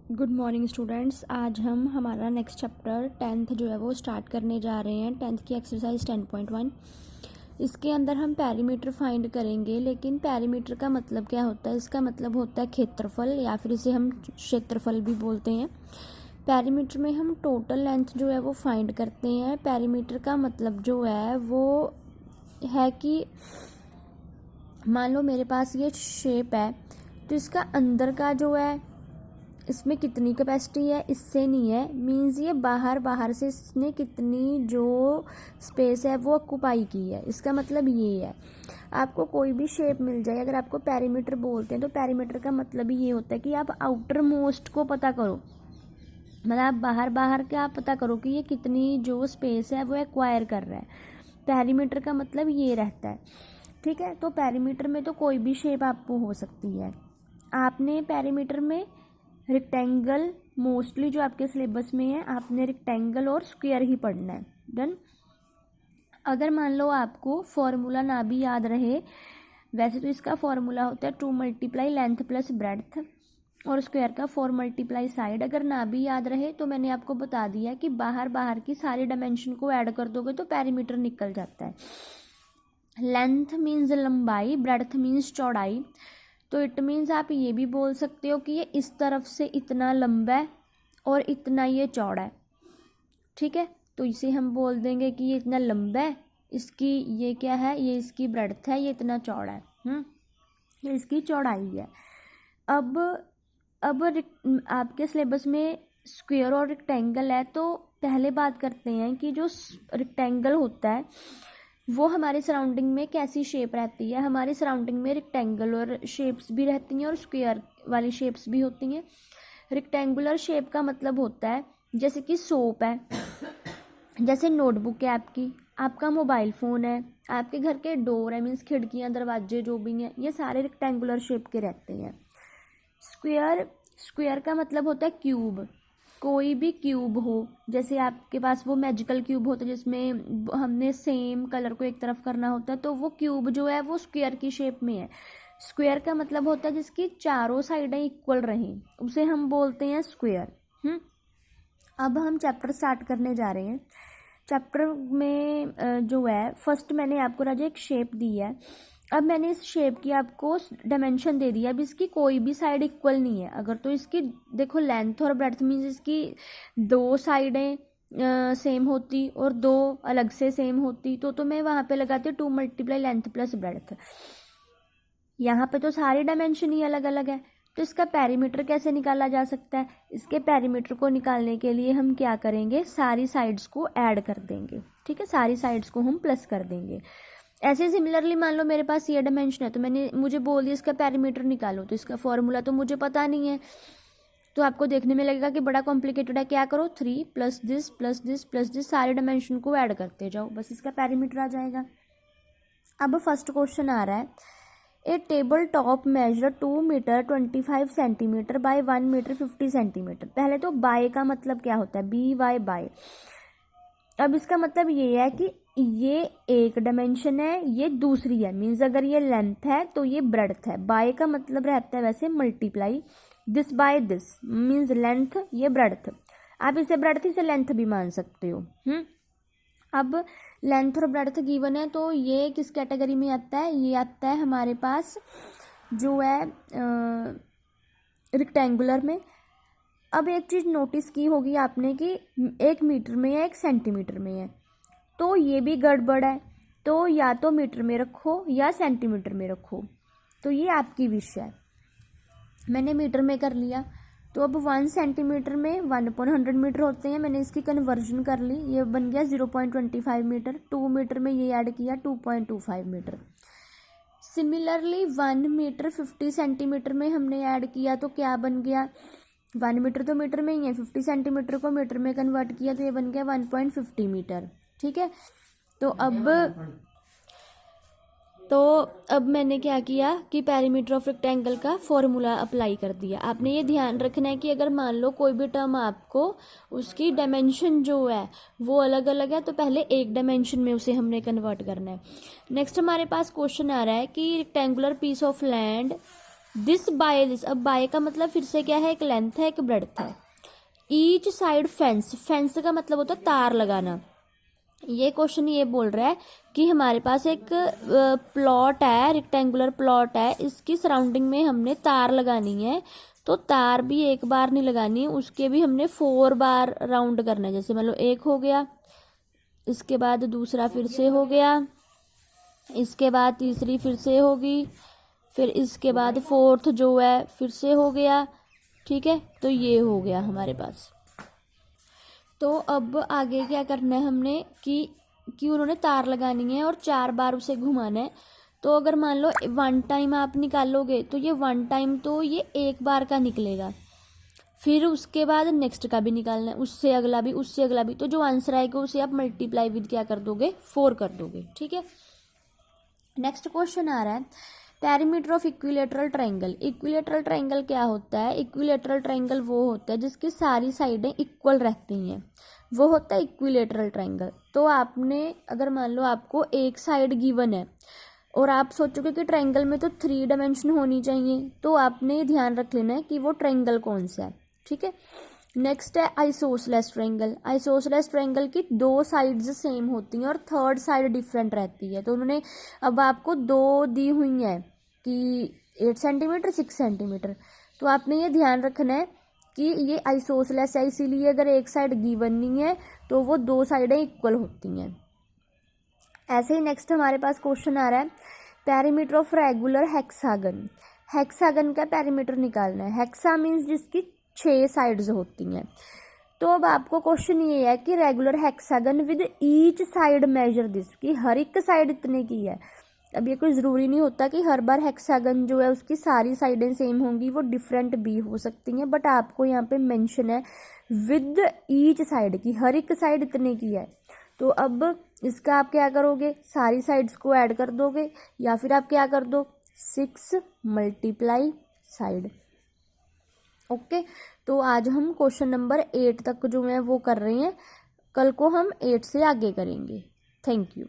Good morning students. आज हम हमारा नेक्स्ट चैप्टर 10th जो है वो स्टार्ट करने जा रहे हैं। 10th की एक्सरसाइज 10.1। इसके अंदर हम पैरीमीटर फाइंड करेंगे, लेकिन पैरीमीटर का मतलब क्या होता है? इसका मतलब होता है क्षेत्रफल, या फिर इसे हम क्षेत्रफल भी बोलते हैं। पैरीमीटर में हम टोटल लेंथ जो है वो फाइंड करते हैं। पैरीमीटर का मतलब जो है वो है कि मान लो मेरे पास ये शेप है, तो इसका अंदर का जो है इसमें कितनी कैपेसिटी है, इससे नहीं है। मींस ये बाहर से इसने कितनी जो स्पेस है वो ऑक्यूपाई की है, इसका मतलब ये है। आपको कोई भी शेप मिल जाए, अगर आपको पैरीमीटर बोलते हैं तो पैरीमीटर का मतलब ही ये होता है कि आप आउटर मोस्ट को पता करो, मतलब आप बाहर का आप पता करो कि ये कितनी जो स्पेस है वो एक्वायर कर रहा है। पैरीमीटर का मतलब ये रहता है, ठीक है। तो पैरीमीटर में तो कोई भी शेप आपको हो सकती है। आपने पैरीमीटर में रेक्टेंगल, मोस्टली जो आपके सिलेबस में है, आपने रेक्टेंगल और स्क्वायर ही पढ़ना है। डन। अगर मान लो आपको फॉर्मूला ना भी याद रहे, वैसे तो इसका फॉर्मूला होता है 2 × लेंथ प्लस ब्रेड्थ, और स्क्वायर का 4 × साइड। अगर ना भी याद रहे तो मैंने आपको बता दिया कि बाहर की सारी डायमेंशन को ऐड कर दोगे तो पैरीमीटर निकल जाता है। लेंथ मीन्स लंबाई, ब्रेड्थ मीन्स चौड़ाई। तो इट मीन्स आप ये भी बोल सकते हो कि ये इस तरफ से इतना लंबा है और इतना ये चौड़ा है, ठीक है। तो इसे हम बोल देंगे कि ये इतना लंबा है, इसकी ये क्या है, ये इसकी ब्रेड्थ है, ये इतना चौड़ा है, ये इसकी चौड़ाई है। अब आपके सिलेबस में स्क्वायर और रेक्टेंगल है, तो पहले बात करते हैं कि जो रेक्टेंगल होता है वो हमारे सराउंडिंग में कैसी शेप रहती है। हमारे सराउंडिंग में रेक्टेंगुलर शेप्स भी रहती हैं और स्क्वायर वाली शेप्स भी होती हैं। रेक्टेंगुलर शेप का मतलब होता है जैसे कि सोप है, जैसे नोटबुक है आपकी, आपका मोबाइल फ़ोन है, आपके घर के डोर है, मीन्स खिड़कियाँ दरवाजे जो भी हैं, ये सारे रेक्टेंगुलर शेप के रहते हैं। स्क्वायर का मतलब होता है क्यूब। कोई भी क्यूब हो, जैसे आपके पास वो मैजिकल क्यूब होता है जिसमें हमने सेम कलर को एक तरफ करना होता है, तो वो क्यूब जो है वो स्क्वायर की शेप में है। स्क्वायर का मतलब होता है जिसकी चारों साइडें इक्वल रहें, उसे हम बोलते हैं स्क्वायर। अब हम चैप्टर स्टार्ट करने जा रहे हैं। चैप्टर में जो है फर्स्ट मैंने आपको राजा एक शेप दी है। अब मैंने इस शेप की आपको डायमेंशन दे दिया। अब इसकी कोई भी साइड इक्वल नहीं है। अगर तो इसकी देखो लेंथ और ब्रेड्थ मीन्स इसकी 2 साइडें सेम होती और 2 अलग से सेम होती, तो मैं वहाँ पे लगाती 2 × लेंथ प्लस ब्रेड्थ। यहाँ पे तो सारी डायमेंशन ही अलग अलग है, तो इसका पैरीमीटर कैसे निकाला जा सकता है? इसके पैरीमीटर को निकालने के लिए हम क्या करेंगे, सारी साइड्स को ऐड कर देंगे, ठीक है। सारी साइड्स को हम प्लस कर देंगे। ऐसे सिमिलरली मान लो मेरे पास ये डायमेंशन है, तो मुझे बोल दिया इसका पैरीमीटर निकालो, तो इसका फॉर्मूला तो मुझे पता नहीं है, तो आपको देखने में लगेगा कि बड़ा कॉम्प्लिकेटेड है। क्या करो, 3 + दिस + दिस + दिस, सारे डायमेंशन को ऐड करते जाओ, बस इसका पैरीमीटर आ जाएगा। अब फर्स्ट क्वेश्चन आ रहा है, a table top measure 2 metre 25 centimetre by 1 metre 50 centimetre. पहले तो बाय का मतलब क्या होता है, BY बाय। अब इसका मतलब ये है कि ये एक डायमेंशन है, ये दूसरी है। मीन्स अगर ये लेंथ है तो ये ब्रेड्थ है। बाय का मतलब रहता है वैसे multiply this by this, means length ये ब्रेड्थ। आप इसे ब्रेड्थ इसे लेंथ भी मान सकते हो। अब लेंथ और ब्रेड्थ गिवन है, तो ये किस कैटेगरी में आता है? ये आता है हमारे पास जो है रेक्टेंगुलर में। अब एक चीज़ नोटिस की होगी आपने कि 1 मीटर में है 1 सेंटीमीटर में है, तो ये भी गड़बड़ है। तो या तो मीटर में रखो या सेंटीमीटर में रखो, तो ये आपकी विश है। मैंने मीटर में कर लिया, तो अब 1 सेंटीमीटर में 1/100 मीटर होते हैं। मैंने इसकी कन्वर्जन कर ली, ये बन गया 0.25 मीटर। 2 मीटर में ये ऐड किया 2.25 मीटर। सिमिलरली 1 मीटर 50 सेंटीमीटर में हमने ऐड किया, तो क्या बन गया, 1 मीटर तो मीटर में ही है, 50 सेंटीमीटर को मीटर में कन्वर्ट किया तो ये बन गया 1.50 मीटर, ठीक है। तो अब मैंने क्या किया कि पैरीमीटर ऑफ रेक्टेंगल का फॉर्मूला अप्लाई कर दिया। आपने ये ध्यान रखना है कि अगर मान लो कोई भी टर्म आपको उसकी डायमेंशन जो है वो अलग अलग है, तो पहले एक डायमेंशन में उसे हमने कन्वर्ट करना है। नेक्स्ट हमारे पास क्वेश्चन आ रहा है कि rectangular piece of land this by this, अब बाय का मतलब फिर से क्या है, एक लेंथ है एक ब्रेड्थ है। ईच साइड फेंस, फेंस का मतलब होता है तार लगाना। ये क्वेश्चन ये बोल रहा है कि हमारे पास एक प्लॉट है, रेक्टेंगुलर प्लॉट है, इसकी सराउंडिंग में हमने तार लगानी है। तो तार भी एक बार नहीं लगानी, उसके भी हमने 4 बार राउंड करना है। जैसे मान लो एक हो गया, इसके बाद दूसरा फिर से हो गया, इसके बाद तीसरी फिर से होगी, फिर इसके बाद फोर्थ जो है फिर से हो गया। ठीक है, तो ये हो गया हमारे पास। तो अब आगे क्या करना है हमने कि उन्होंने तार लगानी है और 4 बार उसे घुमाना है। तो अगर मान लो 1 टाइम आप निकालोगे तो ये 1 टाइम तो ये एक बार का निकलेगा, फिर उसके बाद नेक्स्ट का भी निकालना है, उससे अगला भी, उससे अगला भी। तो जो आंसर आएगा उसे आप मल्टीप्लाई विद क्या कर दोगे, 4 कर दोगे। ठीक है, नेक्स्ट क्वेश्चन आ रहा है perimeter of equilateral triangle. Equilateral triangle क्या होता है? इक्विलेटरल ट्रायंगल वो होता है जिसकी सारी साइडें इक्वल रहती हैं, वो होता है इक्विलेटरल ट्रायंगल। तो आपने अगर मान लो आपको एक साइड गिवन है और आप सोचोगे कि ट्रायंगल में तो 3 डायमेंशन होनी चाहिए, तो आपने ध्यान रख लेना है कि वो ट्रायंगल कौन सा है। ठीक है, नेक्स्ट है आइसोसेलेस ट्रायंगल। आइसोसेलेस ट्रायंगल की 2 साइड्स सेम होती हैं और थर्ड साइड डिफरेंट रहती है। तो उन्होंने अब आपको 2 दी हुई हैं कि 8 सेंटीमीटर 6 सेंटीमीटर। तो आपने ये ध्यान रखना है कि ये आइसोसेलेस है, इसीलिए अगर एक साइड गिवन नहीं है तो वो 2 साइडें इक्वल होती हैं। ऐसे ही नेक्स्ट हमारे पास क्वेश्चन आ रहा है perimeter of regular hexagon. Hexagon का पेरीमीटर निकालना है। हेक्सा मीन्स जिसकी 6 साइड्स होती हैं। तो अब आपको क्वेश्चन ये है कि regular hexagon with each side measure this, कि हर एक साइड इतने की है। अब ये कोई ज़रूरी नहीं होता कि हर बार हेक्सागन जो है उसकी सारी साइडें सेम होंगी, वो डिफरेंट भी हो सकती हैं, बट आपको यहाँ पे मेंशन है विद ईच साइड की, हर एक साइड इतने की है। तो अब इसका आप क्या करोगे, सारी साइड्स को ऐड कर दोगे, या फिर आप क्या कर दो 6 मल्टीप्लाई साइड। ओके, तो आज हम क्वेश्चन नंबर 8 तक जो है वो कर रहे हैं, कल को हम 8 से आगे करेंगे। Thank you.